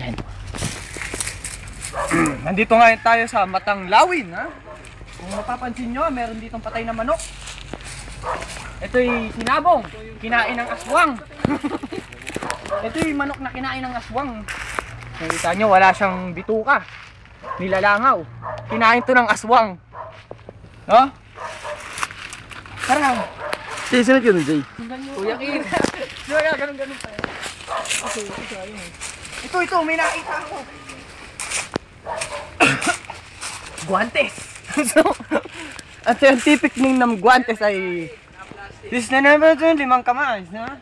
Ayan. Nandito ngayon tayo sa Matanglawin, ha? Kung mapapansin nyo, meron ditong patay na manok. Ito'y sinabong, kinain ng aswang. Ito'y manok na kinain ng aswang. Nakita nyo, wala siyang bituka. Nilalangaw. Kinain to ng aswang. No? Tara. Jay, sunod ka nun, Jay. Kuya Kira. Kuya, ganun pa. Okay, ayun. Ito, may nakita ako. Guantes. So, ang scientific name ng guantes ay this na naman ito, 5 kamay. Ha?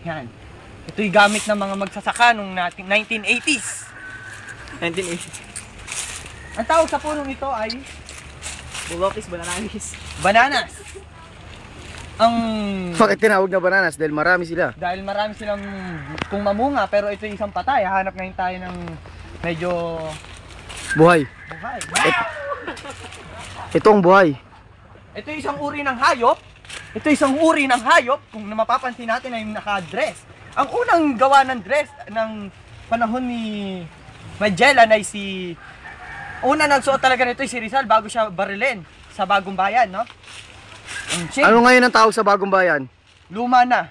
Yan. Ito'y gamit ng mga magsasaka nung 1980s. 1980s. Ang tawag sa punong ito ay Bulokis, bananas. bananas. Ang Bakit tinawag na bananas? Dahil marami sila. dahil marami silang kung mamunga, pero ito isang patay. Hanap ngayon tayo ng medyo Buhay. buhay. Ito ang buhay. Ito isang uri ng hayop. Ito isang uri ng hayop. Kung mapapansin natin ay naka-dress. Ang unang gawa ng dress ng panahon ni Magellan ay si una nagsuot talaga nito ay si Rizal bago siya barilin sa Bagong Bayan, no? Ano ngayon ang tawag sa Bagong Bayan? Luma na.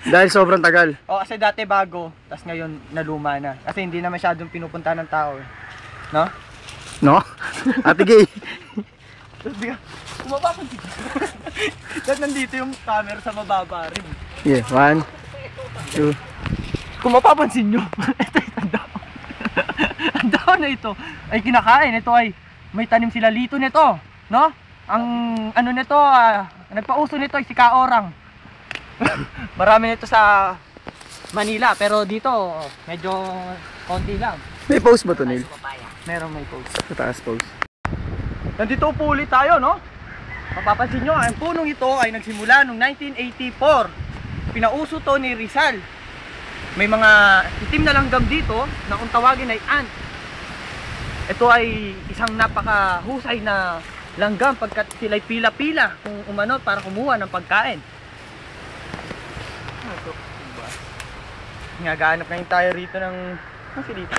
Dahil sobrang tagal. O kasi dati bago, tas ngayon naluma na. Kasi hindi na masyadong pinupunta ng tao, no? No? Ate Gay. Tapos bigla, kung mapapansin ko. Tapos nandito yung camera sa mababa rin. Yeah, 1, 2. Kung mapapansin nyo, ito yung daon. Ang daon na ito ay kinakain. Ito ay may tanim sila lito nito, no? Ang ano nito, nagpauso nito ay si Kaorang. Marami nito sa Manila, pero dito medyo konti lang. May post ba ito, Neil? Meron may post. Sa taas post. Nandito po ulit tayo, no? Mapapansin nyo, ang punong ito ay nagsimula noong 1984. Pinauso to ni Rizal. May mga itim na langgam dito na kung tawagin ay ant. Ito ay isang napakahusay na langgam pagkat sila'y pila-pila kung umano para kumuha ng pagkain. Nga, gaanap ngayon tayo rito ng... Kasi dito.